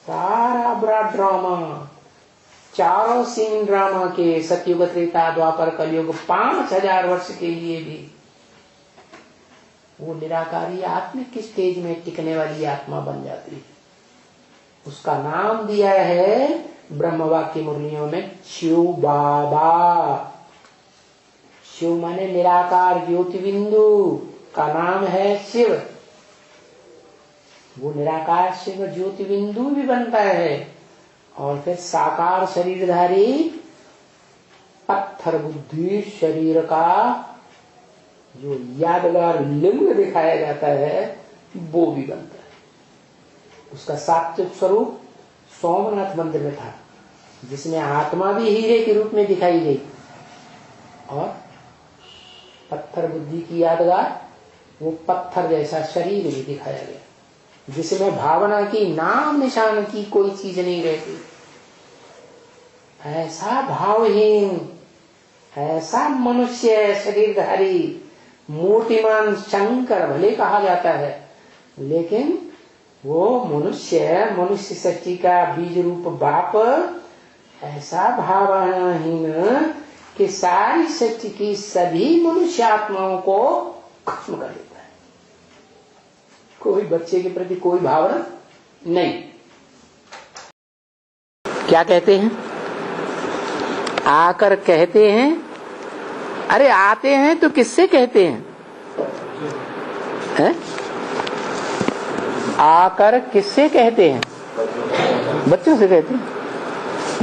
सारा बड़ा ड्रामा, चारों सीन ड्रामा के सतयुग त्रेता द्वापर कलयुग 5000 वर्ष के लिए भी वो निराकारी आत्मा किस स्टेज में टिकने वाली आत्मा बन जाती है। उसका नाम दिया है ब्रह्म वाक्य मुरलियों में शिव बाबा। शिव माने निराकार ज्योति बिंदु का नाम है शिव। वो निराकार शिव ज्योति बिंदु भी बनता है और फिर साकार शरीरधारी पत्थर बुद्धि शरीर का जो यादगार लिंग दिखाया जाता है वो भी बनता है। उसका सात्विक स्वरूप सोमनाथ मंदिर में था, जिसमें आत्मा भी हीरे के रूप में दिखाई गई और पत्थर बुद्धि की यादगार वो पत्थर जैसा शरीर भी दिखाया गया, जिसमें भावना की नाम निशान की कोई चीज नहीं रहती। ऐसा भावहीन, ऐसा मनुष्य शरीरधारी मूर्तिमान शंकर भले कहा जाता है, लेकिन वो मनुष्य सृष्टि का बीज रूप बाप ऐसा भावनाहीन कि सारी सृष्टि की सभी मनुष्य आत्माओं को खत्म कर देता है। कोई बच्चे के प्रति कोई भावना नहीं। क्या कहते हैं? आकर कहते हैं, अरे आते हैं तो किससे कहते हैं? आकर किससे कहते हैं? बच्चों से कहते हैं।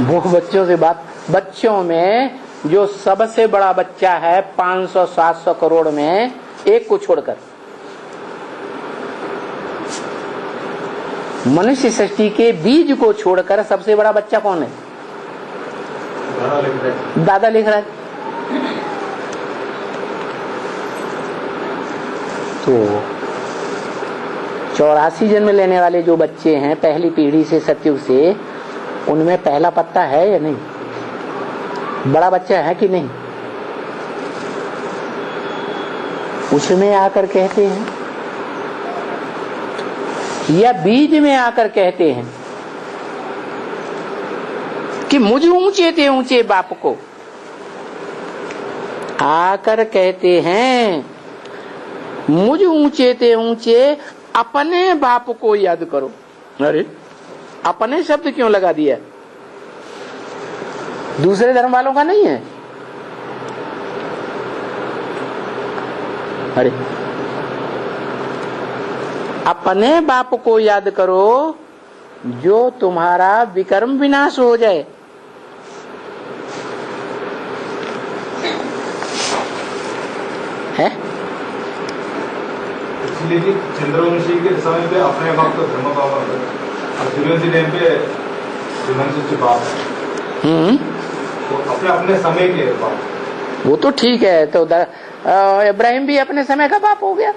वो बच्चों से बात, बच्चों में जो सबसे बड़ा बच्चा है 500-700 करोड़ में, एक को छोड़कर, मनुष्य सृष्टि के बीज को छोड़कर सबसे बड़ा बच्चा कौन है? दादा लिख रहा है। तो 84 जन्म लेने वाले जो बच्चे हैं पहली पीढ़ी से, सतयुग से, उनमें पहला पत्ता है या नहीं? बड़ा बच्चा है कि नहीं? उसमें आकर कहते हैं या बीज में आकर कहते हैं कि मुझ ऊंचे थे ऊंचे बाप को आकर कहते हैं मुझ ऊंचे थे ऊंचे अपने बाप को याद करो। अरे अपने शब्द क्यों लगा दिया? दूसरे धर्म वालों का नहीं है। अरे अपने बाप को याद करो जो तुम्हारा विकर्म विनाश हो जाए। है इसलिए चंद्रवंशी के समय पे अपने बाप का धर्म बाप और सूर्यवंशी टाइम पे हिमांशु बाप तो अपने समय के बाप। वो तो ठीक है। तो इब्राहिम भी अपने समय का बाप हो गया,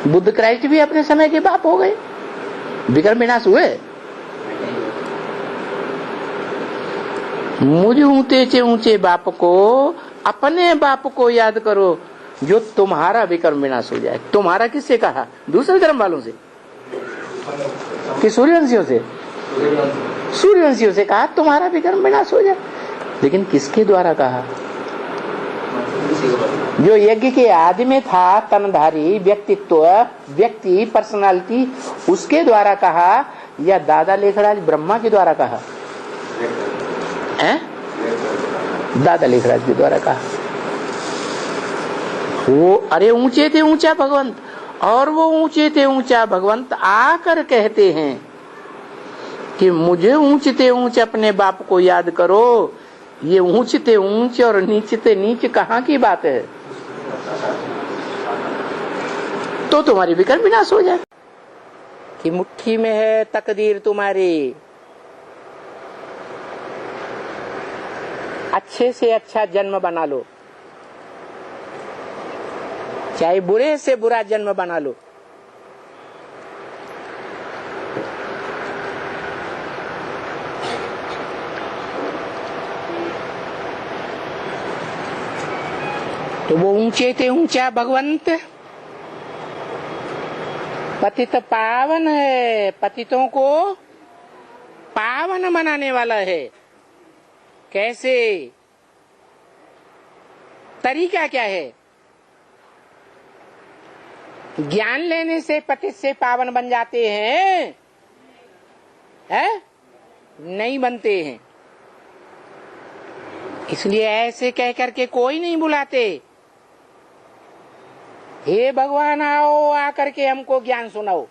बुद्ध क्राइस्ट भी अपने समय के बाप हो गए, विकर्म विनाश हुए। मुझ ऊंचे ऊंचे बाप को, अपने बाप को याद करो जो तुम्हारा विकर्म विनाश हो जाए। तुम्हारा किससे कहा? दूसरे धर्म वालों से कि सूर्यवंशियों से? सूर्यवंशियों से कहा तुम्हारा विकर्म विनाश हो जाए। लेकिन किसके द्वारा कहा? जो यज्ञ के आदि में था, तनधारी व्यक्तित्व, व्यक्ति, पर्सनालिटी, उसके द्वारा कहा या दादा लेखराज ब्रह्मा के द्वारा कहा? दादा लेखराज के द्वारा कहा। वो अरे ऊंचे थे ऊंचा भगवंत, और वो ऊंचे थे ऊंचा भगवंत आकर कहते हैं कि मुझे ऊंचते ऊंच अपने बाप को याद करो। ये ऊंचते ऊंच और नीचते नीच कहाँ की बात है? तो तुम्हारी विकर्म विनाश हो जाए कि मुट्ठी में है तकदीर तुम्हारी। अच्छे से अच्छा जन्म बना लो, चाहे बुरे से बुरा जन्म बना लो। तो वो ऊंचे थे ऊंचा भगवंत पतित पावन है, पतितों को पावन बनाने वाला है। कैसे? तरीका क्या है? ज्ञान लेने से पतित से पावन बन जाते हैं? नहीं बनते हैं। इसलिए ऐसे कह करके कोई नहीं बुलाते, हे भगवान आओ आकर के हमको ज्ञान सुनाओ।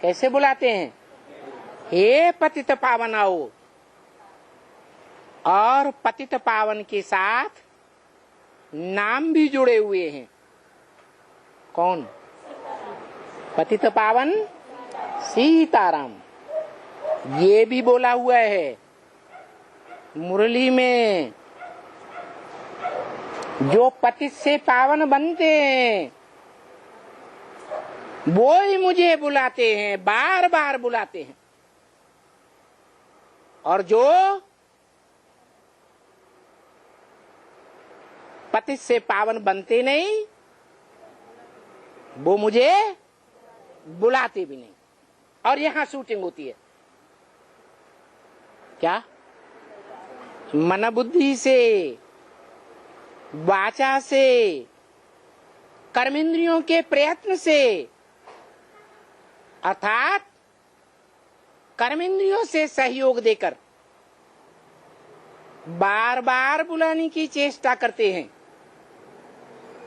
कैसे बुलाते हैं? हे पतित पावन आओ। और पतित पावन के साथ नाम भी जुड़े हुए हैं। कौन? पतित पावन सीताराम। ये भी बोला हुआ है मुरली में, जो पतित से पावन बनते हैं वो ही मुझे बुलाते हैं, बार बार बुलाते हैं। और जो पतित से पावन बनते नहीं वो मुझे बुलाते भी नहीं। और यहां शूटिंग होती है क्या? मन बुद्धि से, वाचा से, कर्मेंद्रियों के प्रयत्न से, अर्थात कर्मेंद्रियों से सहयोग देकर बार बार बुलाने की चेष्टा करते हैं।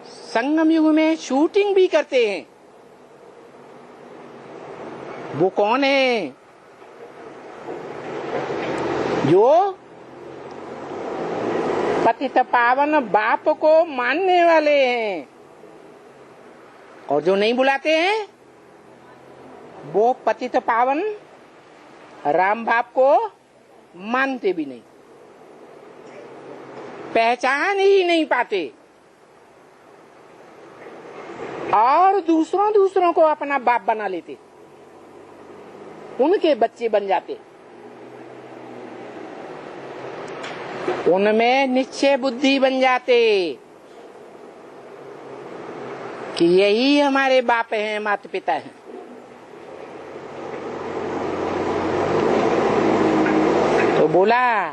संगम युग में शूटिंग भी करते हैं। वो कौन है? जो पतित पावन बाप को मानने वाले हैं। और जो नहीं बुलाते हैं वो पतित पावन राम बाप को मानते भी नहीं, पहचान ही नहीं पाते। और दूसरों को अपना बाप बना लेते, उनके बच्चे बन जाते। उनमें निश्चय बुद्धि बन जाते कि यही हमारे बाप हैं, माता पिता हैं। तो बोला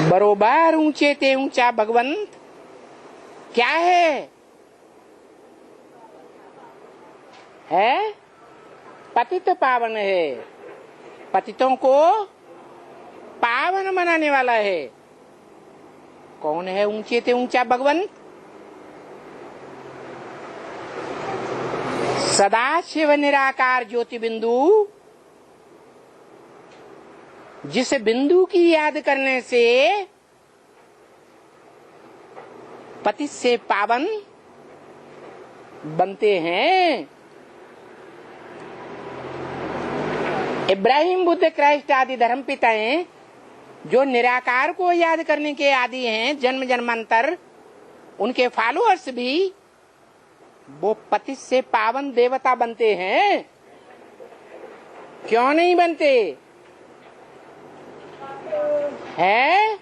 बरोबर ऊंचे ते ऊंचा भगवंत क्या है? पतित पावन है। पतितों को पावन बनाने वाला है। कौन है ऊंचे ते ऊंचा भगवंत? सदाशिव निराकार ज्योति बिंदु। जिस बिंदु की याद करने से पतित से पावन बनते हैं। इब्राहिम, बुद्ध, क्राइस्ट आदि धर्म पिताएं जो निराकार को याद करने के आदि हैं, जन्म जन्मांतर, उनके फॉलोअर्स भी वो पतित से पावन देवता बनते हैं। क्यों नहीं बनते हैं?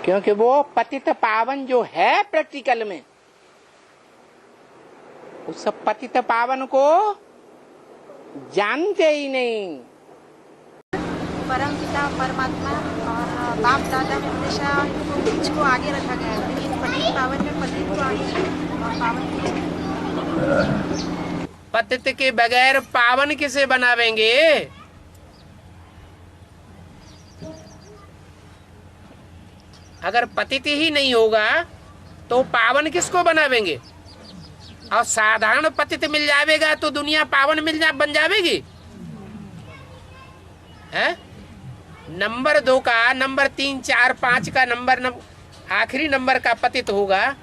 क्योंकि वो पतित पावन जो है प्रैक्टिकल में, उस पतित पावन को जानते ही नहीं। परम पिता परमात्मा और बाप दादा हमेशा बीच को आगे रखा गया है, लेकिन पतित पावन में पतित को आगे और पावन पीछे। पतित के बगैर पावन किसे बनावेंगे? अगर पतित ही नहीं होगा तो पावन किसको बनावेंगे? और साधारण पतित मिल जाएगा तो दुनिया पावन बन जाएगी। है? नंबर 2 का, नंबर 3, 4, 5 का आखिरी नंबर का पतित होगा,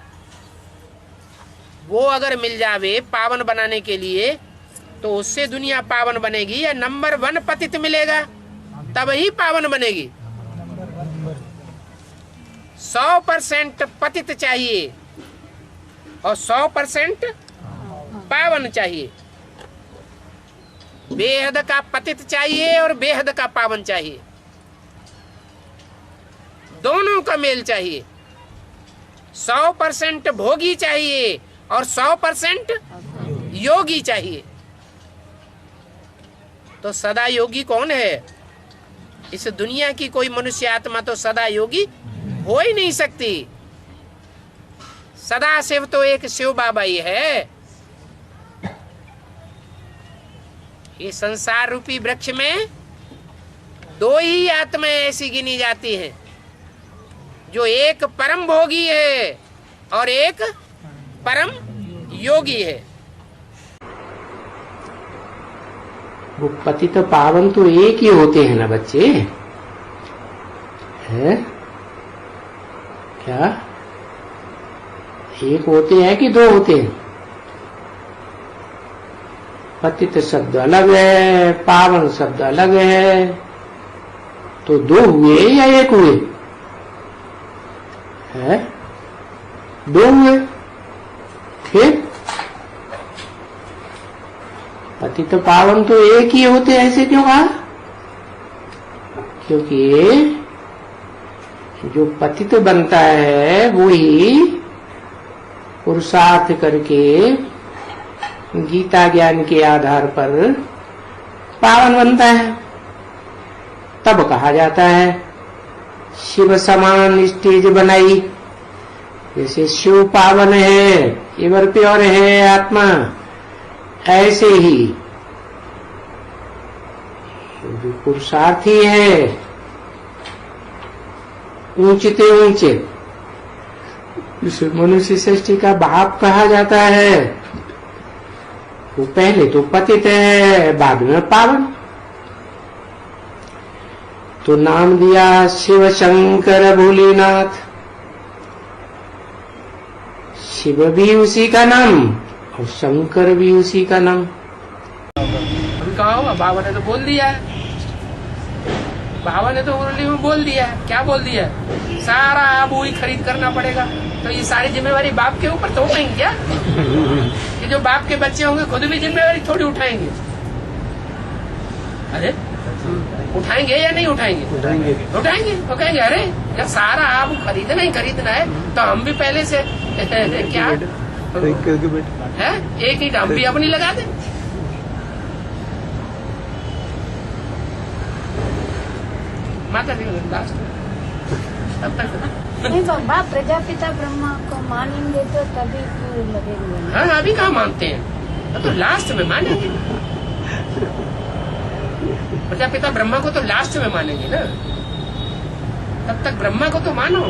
वो अगर मिल जावे पावन बनाने के लिए तो उससे दुनिया पावन बनेगी। या नंबर 1 पतित मिलेगा तब ही पावन बनेगी। 100% पतित चाहिए और 100% पावन चाहिए। बेहद का पतित चाहिए और बेहद का पावन चाहिए। दोनों का मेल चाहिए। 100% भोगी चाहिए और 100% योगी चाहिए। तो सदा योगी कौन है? इस दुनिया की कोई मनुष्य आत्मा तो सदा योगी हो ही नहीं सकती। सदा शिव तो एक शिव बाबा ही है। ये संसार रूपी वृक्ष में दो ही आत्माएं ऐसी गिनी जाती हैं, जो एक परम भोगी है और एक परम योगी है। वो पतित पावन तो एक ही होते हैं ना बच्चे, है क्या? एक होते हैं कि दो होते हैं? पतित शब्द अलग है, पावन शब्द अलग है, तो दो हुए या एक हुए? है दो हुए। फिर पतित पावन तो एक ही होते, ऐसे क्यों कहा? क्योंकि जो पतित बनता है वो ही पुरुषार्थ करके गीता ज्ञान के आधार पर पावन बनता है। तब कहा जाता है शिव समान स्टेज बनाई। जैसे शिव पावन है, एवर प्योर है आत्मा, ऐसे ही जो पुरुषार्थी है ऊंचते ऊंचे, जिसे मनुष्य सृष्टि का बाप कहा जाता है, वो पहले तो पतित है, बाद में पावन। तो नाम दिया शिव शंकर भोलेनाथ। शिव भी उसी का नाम और शंकर भी उसी का नाम। अभी कहा होगा, बाबा ने तो बोल दिया है। बाबा ने तो मुरली में बोल दिया है। क्या बोल दिया है? सारा आप वही खरीद करना पड़ेगा। तो ये सारी जिम्मेवारी बाप के ऊपर तो उठाएंगे क्या? ये जो बाप के बच्चे होंगे खुद भी जिम्मेवारी थोड़ी उठाएंगे। अरे उठाएंगे या नहीं उठाएंगे? उठाएंगे। तो कहेंगे अरे जब सारा आप खरीदना ही खरीदना है तो हम भी पहले से क्या है, एक ईंट हम भी अपनी लगा दें। माता जी लास्ट तब तक नहीं बाबा, प्रजापिता ब्रह्मा को मानेंगे तो तभी क्यों लगेंगे? हाँ अभी कहाँ मानते हैं, तो लास्ट में मानेंगे। प्रजापिता ब्रह्मा को तो लास्ट में मानेंगे ना, तब तक ब्रह्मा को तो मानो।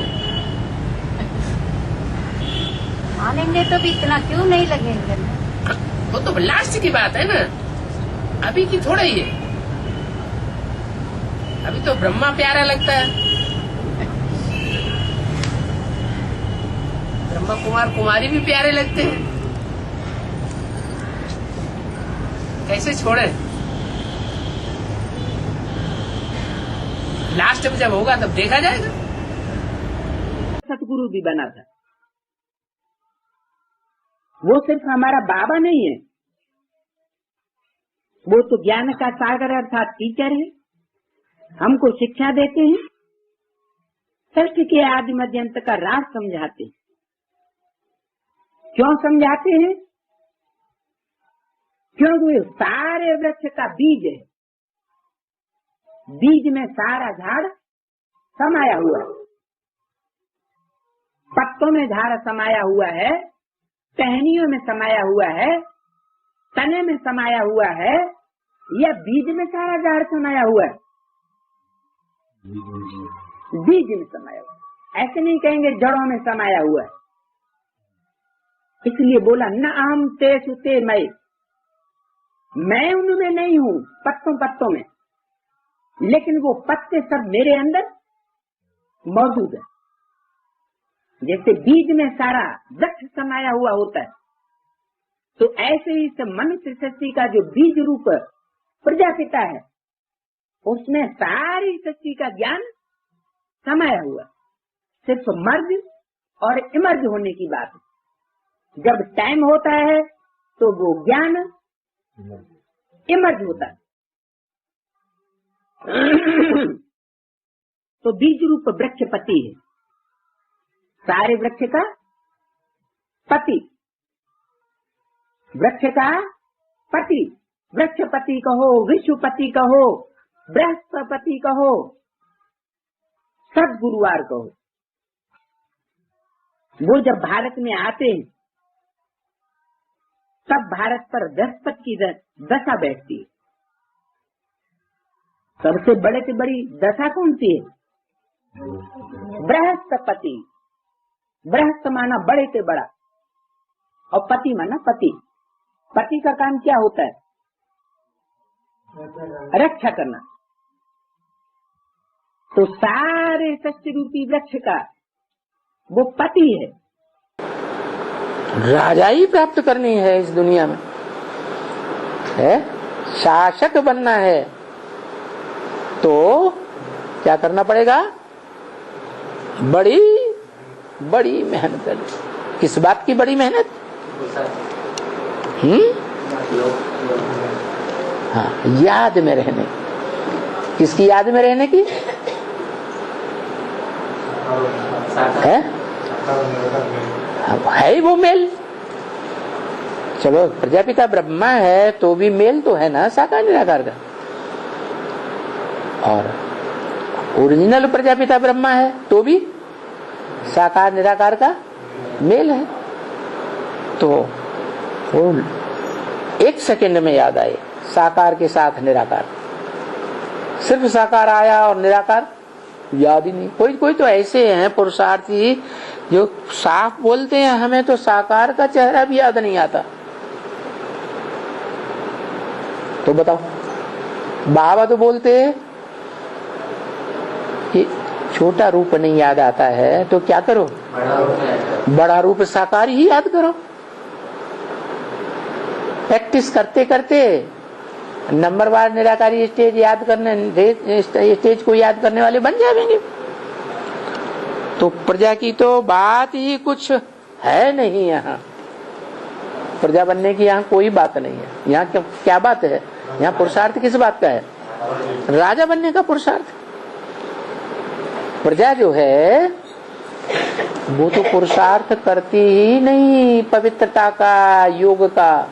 मानेंगे तो भी इतना क्यों नहीं लगेंगे? वो तो लास्ट की बात है ना, अभी की थोड़ा ही है। अभी तो ब्रह्मा प्यारा लगता है, ब्रह्मा कुमार कुमारी भी प्यारे लगते हैं। कैसे छोड़े? लास्ट में जब होगा तब देखा जाएगा। सतगुरु भी बना था, वो सिर्फ हमारा बाबा नहीं है, वो तो ज्ञान का सागर अर्थात टीचर है। हमको शिक्षा देते हैं, सृष्टि के आदि मध्य अंत का राज समझाते हैं। क्यों समझाते हैं? क्योंकि वो सारे वृक्ष का बीज है, बीज में सारा झाड़ समाया हुआ है, पत्तों में झाड़ समाया हुआ है, टहनियों में समाया हुआ है, तने में समाया हुआ है, या बीज में सारा झाड़ समाया हुआ है? बीज में समाया हुआ है। ऐसे नहीं कहेंगे जड़ों में समाया हुआ है। इसलिए बोला न अहम ते सुते मैं उनमें नहीं हूँ, पत्तों पत्तों में, लेकिन वो पत्ते सब मेरे अंदर मौजूद है। जैसे बीज में सारा वृक्ष समाया हुआ होता है, तो ऐसे ही इस मनुष्य सृष्टि का जो बीज रूप प्रजापिता है, उसमें सारी सृष्टि का ज्ञान समाया हुआ। सिर्फ मर्ज और इमर्ज होने की बात है। जब टाइम होता है तो वो ज्ञान इमर्ज होता है। तो बीज रूप वृक्ष पति है, सारे वृक्ष का पति, वृक्ष का पति वृक्षपति कहो, विश्वपति कहो, बृहस्पति कहो, सदगुरुवार कहो, वो जब भारत में आते हैं तब भारत पर बृहस्पति की दशा बैठती है। सबसे बड़े से बड़ी दशा कौन सी है? बृहस्पति। बृहस्प माना बड़े से बड़ा और पति माना पति। पति का काम क्या होता है? रक्षा करना। तो सारे सत्य रूपी वृक्ष का वो पति है। राजाई प्राप्त करनी है इस दुनिया में, है शासक बनना है, तो क्या करना पड़ेगा? बड़ी बड़ी मेहनत करनी। किस बात की बड़ी मेहनत? हाँ, याद में रहने। किसकी याद में रहने की है ही वो मेल। चलो प्रजापिता ब्रह्मा है तो भी मेल तो है ना साकार निराकार का, और ओरिजिनल प्रजापिता ब्रह्मा है तो भी साकार निराकार का मेल है। तो वो एक सेकंड में याद आए, साकार के साथ निराकार। सिर्फ साकार आया और निराकार याद ही नहीं। कोई कोई तो ऐसे हैं पुरुषार्थी जो साफ बोलते हैं हमें तो साकार का चेहरा भी याद नहीं आता। तो बताओ, बाबा तो बोलते हैं कि छोटा रूप नहीं याद आता है तो क्या करो? बड़ा रूप साकार ही याद करो। प्रैक्टिस करते करते नंबरवार निराकारी स्टेज याद करने, स्टेज को याद करने वाले बन जाएंगे। तो प्रजा की तो बात ही कुछ है नहीं। यहाँ प्रजा बनने की यहाँ कोई बात नहीं है। यहाँ क्या बात है? यहाँ पुरुषार्थ किस बात का है? राजा बनने का पुरुषार्थ। प्रजा जो है वो तो पुरुषार्थ करती ही नहीं पवित्रता का, योग का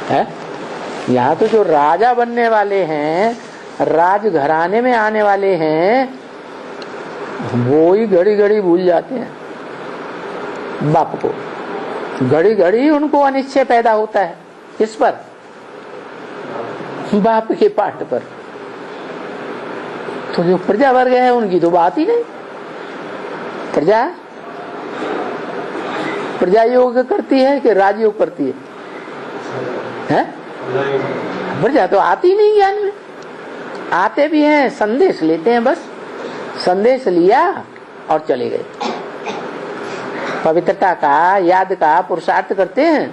है। यहाँ तो जो राजा बनने वाले हैं, राजघराने में आने वाले हैं, वो ही घड़ी घड़ी भूल जाते हैं बाप को। घड़ी घड़ी उनको अनिश्चय पैदा होता है। किस पर? बाप के पाठ पर। तो जो प्रजा वर्ग है उनकी तो बात ही नहीं। प्रजा योग करती है कि राजयोग करती है? प्रजा तो आती नहीं ज्ञान में। आते भी हैं, संदेश लेते हैं, बस संदेश लिया और चले गए। पवित्रता का, याद का पुरुषार्थ करते हैं?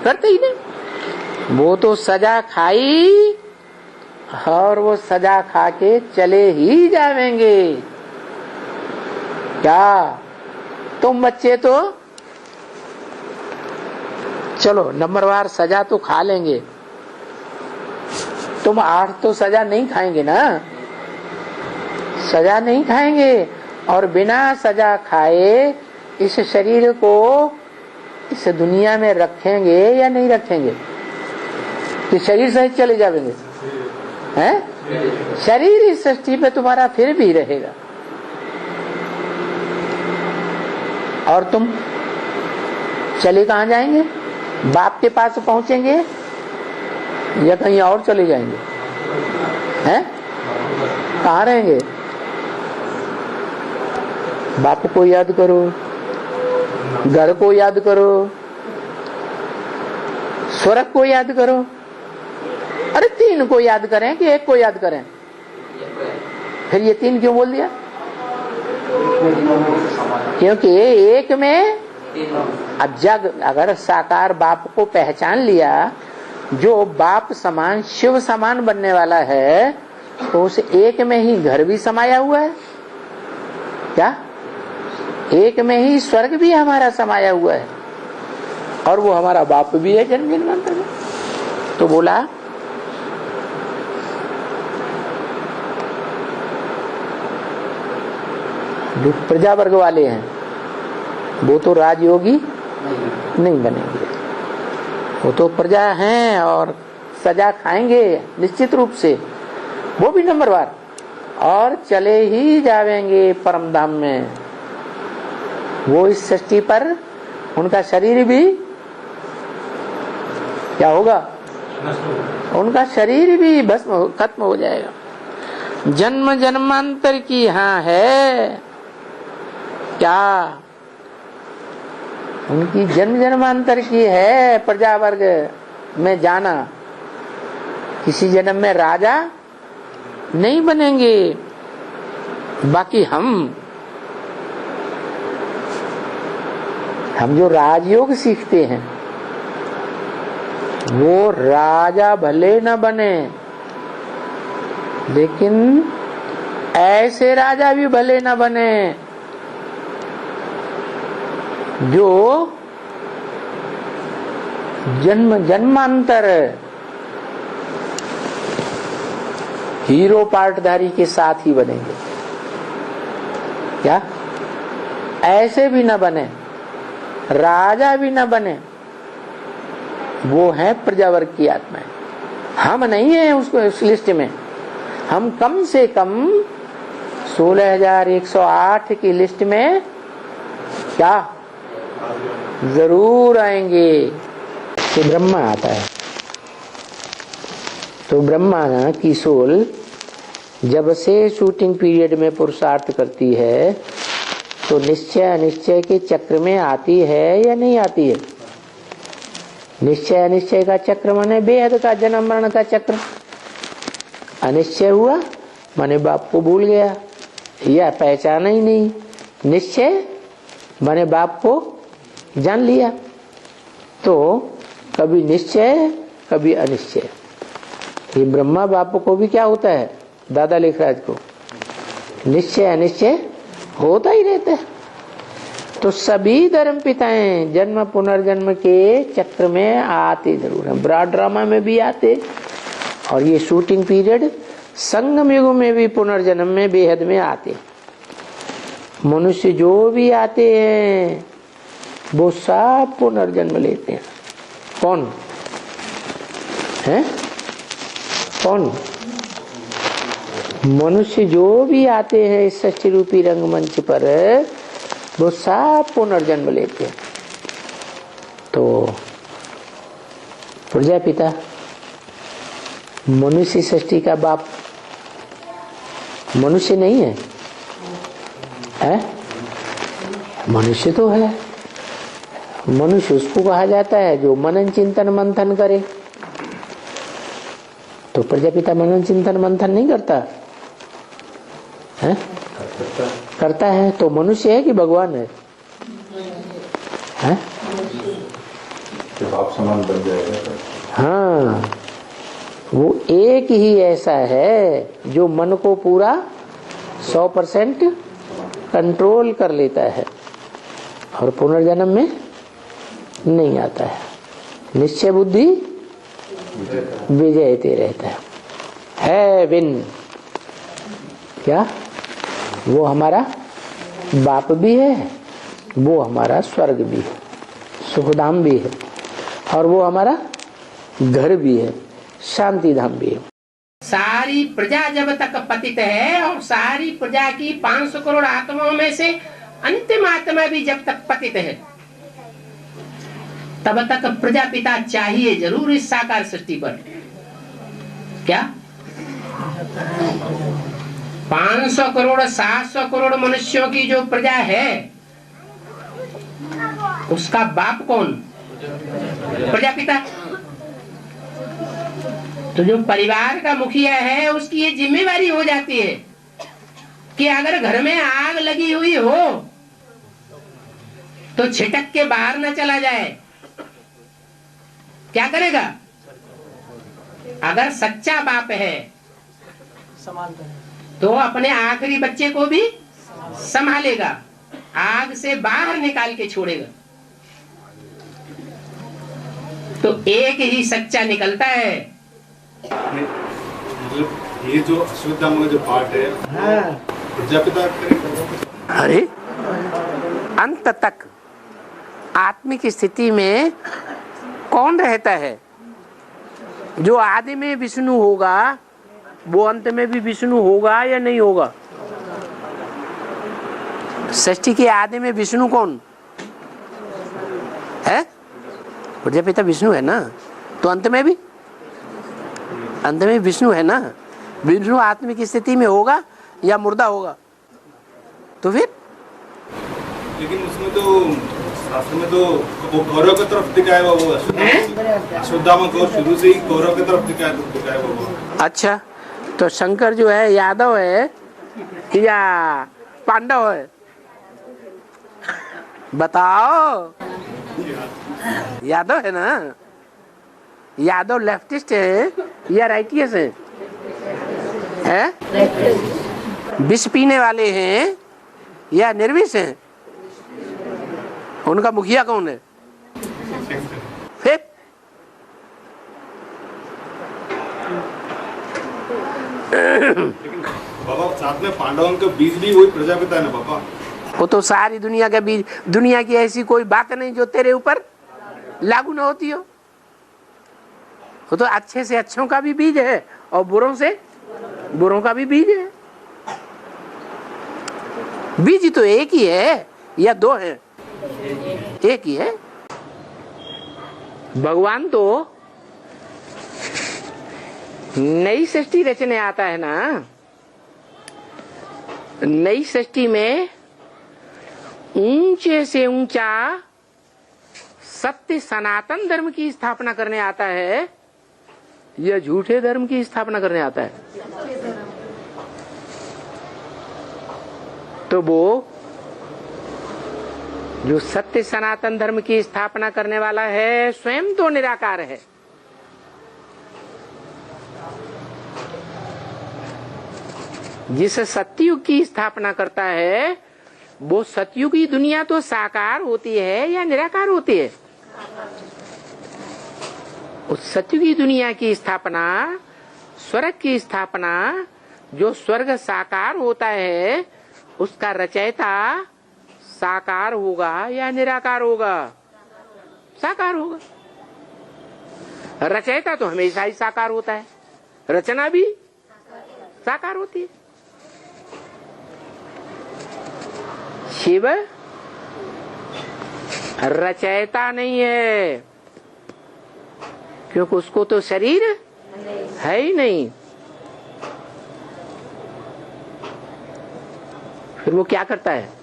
करते ही नहीं। वो तो सजा खाई और वो सजा खा के चले ही जाएंगे। क्या तुम बच्चे तो चलो नंबरवार सजा तो खा लेंगे, तुम 8 तो सजा नहीं खाएंगे ना। सजा नहीं खाएंगे और बिना सजा खाए इस शरीर को इस दुनिया में रखेंगे या नहीं रखेंगे? कि शरीर सहित चले जाएंगे? हैं? शरीर इस सृष्टि पे तुम्हारा फिर भी रहेगा। और तुम चले कहाँ जाएंगे? बाप के पास पहुंचेंगे या कहीं और चले जाएंगे? हैं? कहाँ रहेंगे? बाप को याद करो, घर को याद करो, स्वर्ग को याद करो। अरे 3 को याद करें कि 1 को याद करें? फिर ये 3 क्यों बोल दिया? क्योंकि एक में अब जग अगर साकार बाप को पहचान लिया, जो बाप समान शिव समान बनने वाला है, तो उस एक में ही घर भी समाया हुआ है। क्या? एक में ही स्वर्ग भी हमारा समाया हुआ है और वो हमारा बाप भी है जन्म जन्मांतर में। तो बोला जो प्रजा वर्ग वाले हैं वो तो राजयोगी नहीं बनेंगे, वो तो प्रजा हैं और सजा खाएंगे निश्चित रूप से, वो भी नंबरवार, और चले ही जावेंगे परम धाम में। वो इस सृष्टि पर उनका शरीर भी क्या होगा, उनका शरीर भी भस्म खत्म हो जाएगा। जन्म जन्मांतर की हाँ है क्या, उनकी जन्म जन्मांतर की है प्रजा वर्ग में जाना। किसी जन्म में राजा नहीं बनेंगे। बाकी हम जो राजयोग सीखते हैं वो राजा भले न बने, लेकिन ऐसे राजा भी भले न बने जो जन्म जन्मांतर हीरो पार्टधारी के साथ ही बनेंगे। क्या ऐसे भी न बने, राजा भी न बने, वो है प्रजावर्ग की आत्माएं। हम नहीं है उसको उस लिस्ट में। हम कम से कम 16,108 की लिस्ट में क्या जरूर आएंगे। तो ब्रह्मा आता है, तो ब्रह्मा की सोल जब से शूटिंग पीरियड में पुरुषार्थ करती है तो निश्चय अनिश्चय के चक्र में आती है या नहीं आती है? निश्चय अनिश्चय का चक्र माने बेहद का जन्म मरण का चक्र। अनिश्चय हुआ माने बाप को भूल गया या पहचाना ही नहीं। निश्चय माने बाप को जान लिया। तो कभी निश्चय कभी अनिश्चय। ये ब्रह्मा बाप को भी क्या होता है, दादा लेखराज को निश्चय अनिश्चय होता ही रहता है। तो सभी धर्म पिताएं जन्म पुनर्जन्म के चक्र में आते जरूर हैं। ब्रॉड ड्रामा में भी आते, और ये शूटिंग पीरियड संगम युग में भी पुनर्जन्म में बेहद में आते। मनुष्य जो भी आते हैं वो सब पुनर्जन्म लेते हैं। कौन है? कौन? मनुष्य जो भी आते हैं इस सच्ची रूपी रंगमंच पर वो सब पुनर्जन्म लेते हैं। तो प्रजापिता मनुष्य सृष्टि का बाप मनुष्य नहीं है, है? मनुष्य तो है। मनुष्य उसको कहा जाता है जो मनन चिंतन मंथन करे। तो प्रजापिता मनन चिंतन मंथन नहीं करता है? करता है। तो मनुष्य है कि भगवान है? आप समान बन जाएगा। हाँ, वो एक ही ऐसा है जो मन को पूरा 100% कंट्रोल कर लेता है और पुनर्जन्म में नहीं आता है। निश्चय बुद्धि विजयते रहता है विन। क्या वो हमारा बाप भी है, वो हमारा स्वर्ग भी है, सुखधाम भी है, और वो हमारा घर भी है, शांति धाम भी है। सारी प्रजा जब तक पतित है और सारी प्रजा की 500 करोड़ आत्माओं में से अंतिम आत्मा भी जब तक पतित है तब तक प्रजापिता चाहिए जरूर इस साकार सृष्टि पर। क्या 500 करोड़ 700 करोड़ मनुष्यों की जो प्रजा है उसका बाप कौन? प्रजापिता। तो जो परिवार का मुखिया है उसकी ये जिम्मेवारी हो जाती है कि अगर घर में आग लगी हुई हो तो छिटक के बाहर न चला जाए। क्या करेगा? अगर सच्चा बाप है तो अपने आखिरी बच्चे को भी संभालेगा, आग से बाहर निकाल के छोड़ेगा। तो एक ही सच्चा निकलता है। ये जो अश्वत्थामा का जो पार्ट है, प्रजापिता अरे अंत तक आत्मिक स्थिति में कौन रहता है? जो आदि में विष्णु होगा वो अंत में भी विष्णु होगा या नहीं होगा? सृष्टि के आदि में विष्णु कौन है? प्रजापिता विष्णु है ना, तो अंत में भी विष्णु है ना। विष्णु आत्मिक स्थिति में होगा या मुर्दा होगा? तो फिर लेकिन उसमें तो शास्त्र में तो वो कौरव की तरफ दिखाया हुआ, वो अश्वत्थामा को शुरू से ही कौरव की तरफ दिखाया हुआ। अच्छा, तो शंकर जो है यादव है या पांडव है? बताओ। यादव है ना। यादव लेफ्टिस्ट है या राइटियस है? विष पीने वाले हैं या निर्विष हैं? उनका मुखिया कौन है? फिर बाबा साथ में पांडवों के बीज भी वही प्रजापिता है ना बाबा। वो तो सारी दुनिया का बीज, दुनिया की ऐसी कोई बात नहीं जो तेरे ऊपर लागू ना होती हो। वो तो अच्छे से अच्छों का भी बीज है और बुरों से बुरों का भी बीज है। बीज तो एक ही है या दो है? एक ही है। भगवान तो नई सृष्टि रचने आता है ना। नई सृष्टि में ऊंचे से ऊंचा सत्य सनातन धर्म की स्थापना करने आता है या झूठे धर्म की स्थापना करने आता है? तो वो जो सत्य सनातन धर्म की स्थापना करने वाला है स्वयं तो निराकार है। जिस सतयुग की स्थापना करता है वो सतयुग की दुनिया तो साकार होती है या निराकार होती है? उस सतयुग की दुनिया की स्थापना, स्वर्ग की स्थापना, जो स्वर्ग साकार होता है उसका रचयिता साकार होगा या निराकार होगा? साकार होगा। रचयिता तो हमेशा ही साकार होता है, रचना भी साकार होती है। शिव रचयिता नहीं है क्योंकि उसको तो शरीर है ही नहीं। फिर वो क्या करता है?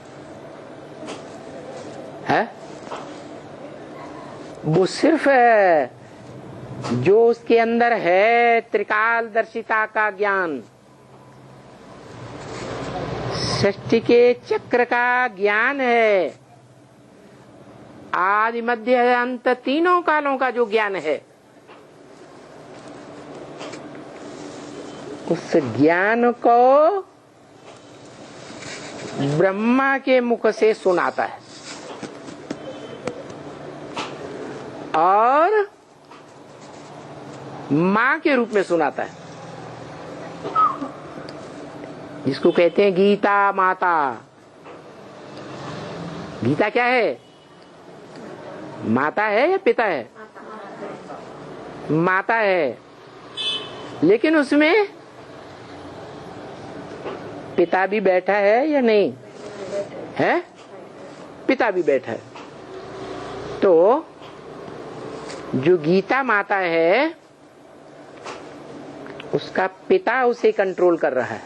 वो सिर्फ जो उसके अंदर है त्रिकालदर्शिता का ज्ञान, सृष्टि के चक्र का ज्ञान है, आदि मध्य अंत तीनों कालों का जो ज्ञान है, उस ज्ञान को ब्रह्मा के मुख से सुनाता है और मां के रूप में सुनाता है, जिसको कहते हैं गीता माता। गीता क्या है? माता है या पिता है? माता है, लेकिन उसमें पिता भी बैठा है या नहीं है? पिता भी बैठा है। तो जो गीता माता है उसका पिता उसे कंट्रोल कर रहा है।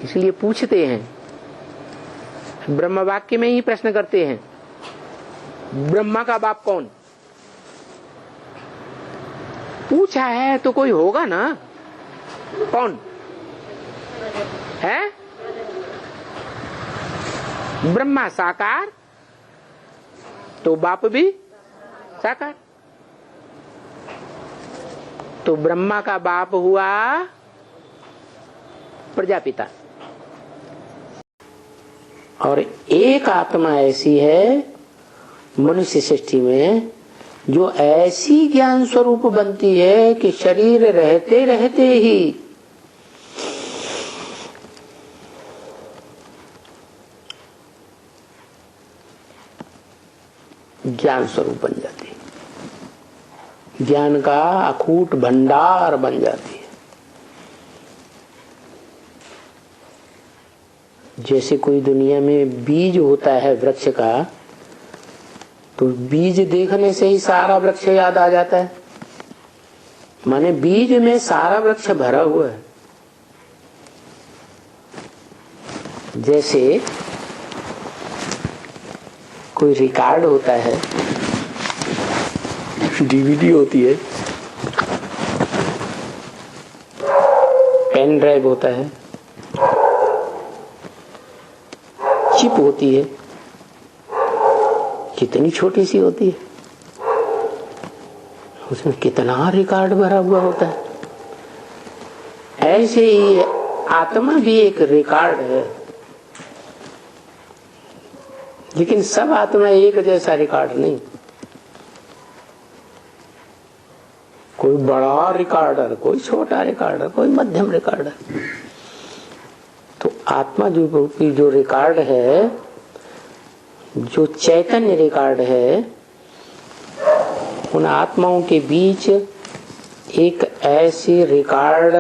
इसलिए पूछते हैं, ब्रह्म वाक्य में ही प्रश्न करते हैं, ब्रह्मा का बाप कौन? पूछा है तो कोई होगा ना। कौन है? ब्रह्मा साकार तो बाप भी साकार। तो ब्रह्मा का बाप हुआ प्रजापिता। और एक आत्मा ऐसी है मनुष्य सृष्टि में जो ऐसी ज्ञान स्वरूप बनती है कि शरीर रहते रहते ही ज्ञान स्वरूप बन जाती है, ज्ञान का अखूट भंडार बन जाती है। जैसे कोई दुनिया में बीज होता है वृक्ष का, तो बीज देखने से ही सारा वृक्ष याद आ जाता है, माने बीज में सारा वृक्ष भरा हुआ है। जैसे कोई रिकॉर्ड होता है, डीवीडी होती है, पेन ड्राइव होता है, चिप होती है, कितनी छोटी सी होती है, उसमें कितना रिकॉर्ड भरा हुआ होता है। ऐसे ही आत्मा भी एक रिकॉर्ड है, लेकिन सब आत्मा एक जैसा रिकॉर्ड नहीं। कोई बड़ा रिकॉर्डर, कोई छोटा रिकॉर्डर, कोई मध्यम रिकॉर्डर। तो आत्मा जो रिकॉर्ड है, जो चैतन्य रिकॉर्ड है, उन आत्माओं के बीच एक ऐसी रिकॉर्ड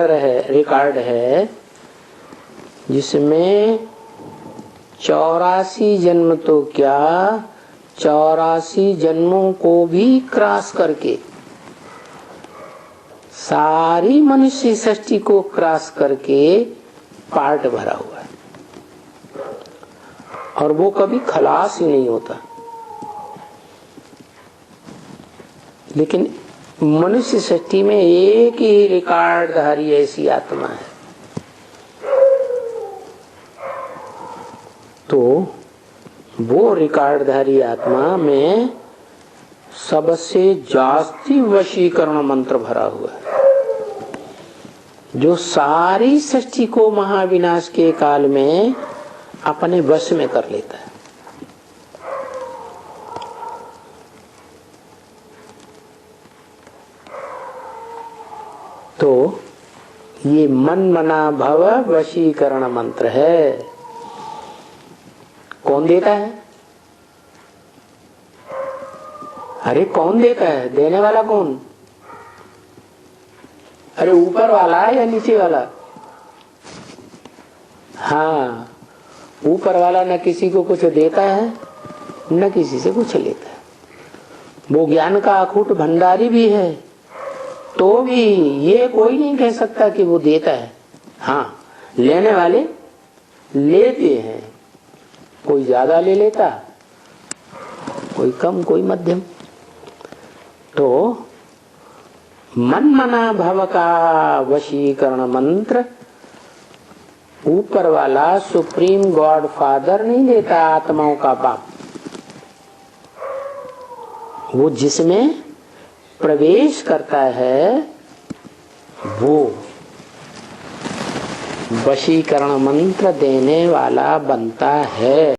है जिसमें 84 जन्म तो क्या, 84 जन्मों को भी क्रॉस करके, सारी मनुष्य सृष्टि को क्रॉस करके पार्ट भरा हुआ है, और वो कभी खलास ही नहीं होता। लेकिन मनुष्य सृष्टि में एक ही रिकॉर्डधारी ऐसी आत्मा है। तो वो रिकॉर्डधारी आत्मा में सबसे जास्ती वशीकरण मंत्र भरा हुआ है, जो सारी सृष्टि को महाविनाश के काल में अपने वश में कर लेता है। तो ये मन मना भव वशीकरण मंत्र है। कौन देता है? अरे कौन देता है? देने वाला कौन? अरे ऊपर वाला है या नीचे वाला? हाँ, ऊपर वाला न किसी को कुछ देता है न किसी से कुछ लेता है। वो ज्ञान का अखूट भंडारी भी है, तो भी ये कोई नहीं कह सकता कि वो देता है। हाँ, लेने वाले लेते हैं, कोई ज्यादा ले लेता, कोई कम, कोई मध्यम। तो मन मना भव का वशीकरण मंत्र ऊपर वाला सुप्रीम गॉड फादर नहीं देता, आत्माओं का बाप। वो जिसमें प्रवेश करता है वो वशीकरण मंत्र देने वाला बनता है।